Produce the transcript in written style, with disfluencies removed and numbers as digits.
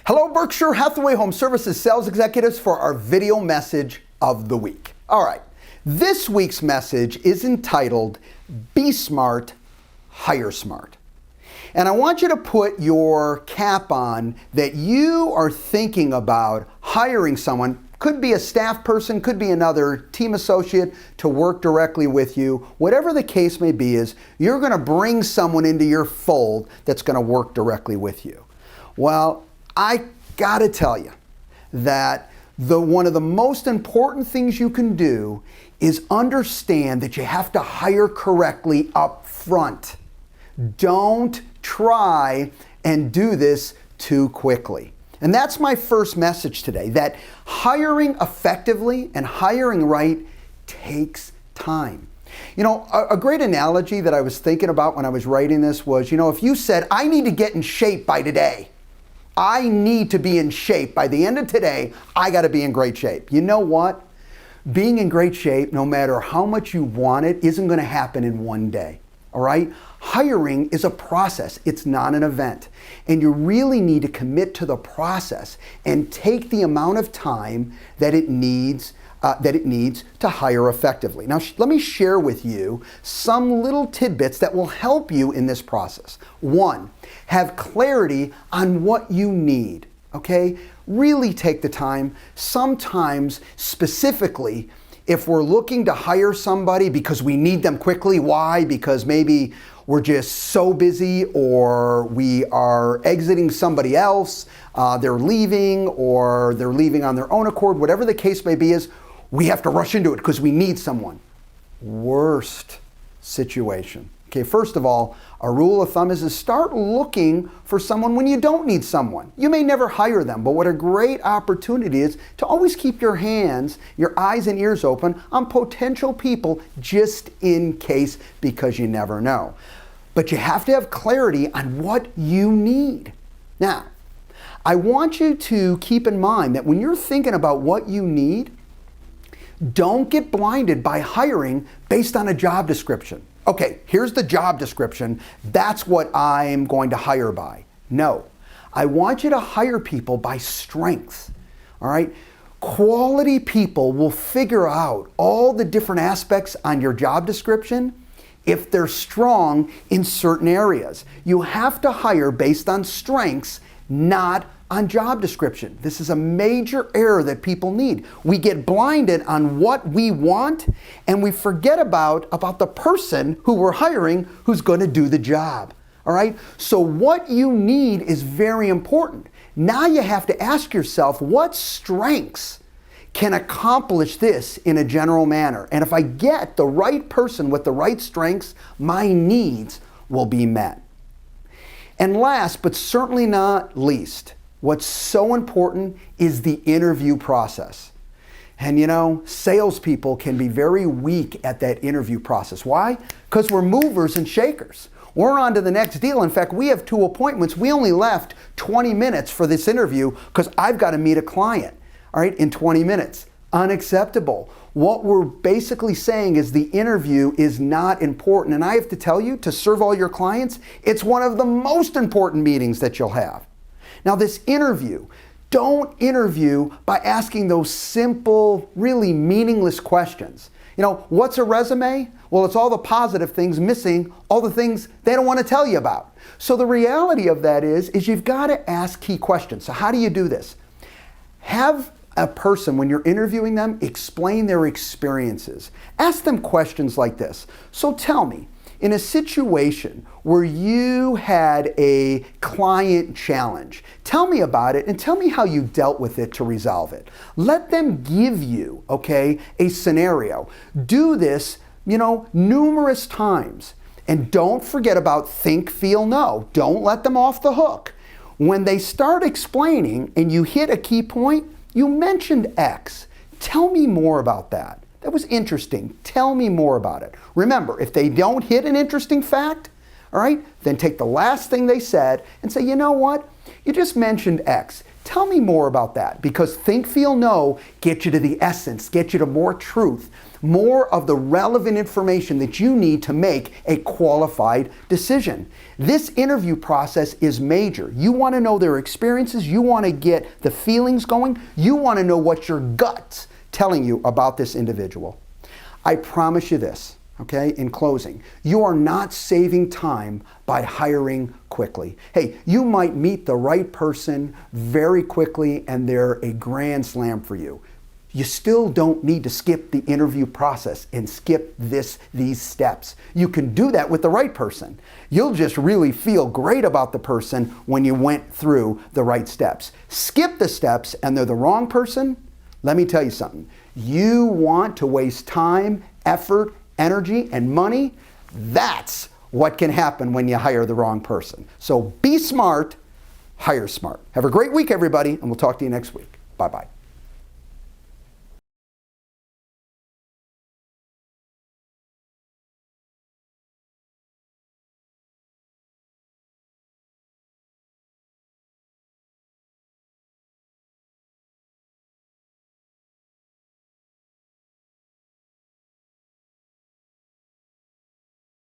Hello, Berkshire Hathaway Home Services sales executives, for our video message of the week. All right, this week's message is entitled, Be Smart, Hire Smart. And I want you to put your cap on that you are thinking about hiring someone. Could be a staff person, could be another team associate to work directly with you. Whatever the case may be, is you're going to bring someone into your fold that's going to work directly with you. Well, I got to tell you that one of the most important things you can do is understand that you have to hire correctly up front. Don't try and do this too quickly. And that's my first message today, that hiring effectively and hiring right takes time. You know, a great analogy that I was thinking about when I was writing this was, if you said, I need to get in shape by today, I need to be in shape by the end of today, I got to be in great shape. You know what? Being in great shape, no matter how much you want it, isn't going to happen in one day. All right? Hiring is a process. It's not an event. And you really need to commit to the process and take the amount of time that it needs to hire effectively. Now, let me share with you some little tidbits that will help you in this process. One, have clarity on what you need, okay? Really take the time. Sometimes, specifically, if we're looking to hire somebody because we need them quickly, why? Because maybe we're just so busy, or we are exiting somebody else, they're leaving, or they're leaving on their own accord, whatever the case may be, is we have to rush into it because we need someone. Worst situation. Okay, first of all, a rule of thumb is to start looking for someone when you don't need someone. You may never hire them, but what a great opportunity is to always keep your hands, your eyes and ears open on potential people just in case, because you never know. But you have to have clarity on what you need. Now, I want you to keep in mind that when you're thinking about what you need, don't get blinded by hiring based on a job description. Okay, here's the job description. That's what I'm going to hire by. No, I want you to hire people by strengths. All right? Quality people will figure out all the different aspects on your job description if they're strong in certain areas. You have to hire based on strengths, not on job description. This is a major error that people need. We get blinded on what we want, and we forget about the person who we're hiring who's going to do the job. All right? So what you need is very important. Now you have to ask yourself, what strengths can accomplish this in a general manner? And if I get the right person with the right strengths, my needs will be met. And last, but certainly not least, what's so important is the interview process. And salespeople can be very weak at that interview process. Why? Because we're movers and shakers. We're on to the next deal. In fact, we have 2 appointments. We only left 20 minutes for this interview because I've got to meet a client, all right, in 20 minutes. Unacceptable. What we're basically saying is the interview is not important. And I have to tell you, to serve all your clients, it's one of the most important meetings that you'll have. Now, this interview, don't interview by asking those simple, really meaningless questions. What's a resume? Well, it's all the positive things missing all the things they don't want to tell you about. So the reality of that is you've got to ask key questions. So how do you do this? Have a person, when you're interviewing them, explain their experiences. Ask them questions like this. So tell me, in a situation where you had a client challenge, tell me about it and tell me how you dealt with it to resolve it. Let them give you, a scenario. Do this, numerous times. And don't forget about think, feel, know. Don't let them off the hook. When they start explaining and you hit a key point, you mentioned X. Tell me more about that. That was interesting. Tell me more about it. Remember, if they don't hit an interesting fact, all right, then take the last thing they said and say, you know what? You just mentioned X. Tell me more about that, because think, feel, know get you to the essence, get you to more truth, more of the relevant information that you need to make a qualified decision. This interview process is major. You want to know their experiences, you want to get the feelings going, you want to know what your gut's telling you about this individual. I promise you this, okay, in closing, you are not saving time by hiring quickly. Hey, you might meet the right person very quickly and they're a grand slam for you. You still don't need to skip the interview process and skip these steps. You can do that with the right person. You'll just really feel great about the person when you went through the right steps. Skip the steps and they're the wrong person. Let me tell you something. You want to waste time, effort, energy, and money? That's what can happen when you hire the wrong person. So be smart, hire smart. Have a great week, everybody, and we'll talk to you next week. Bye-bye.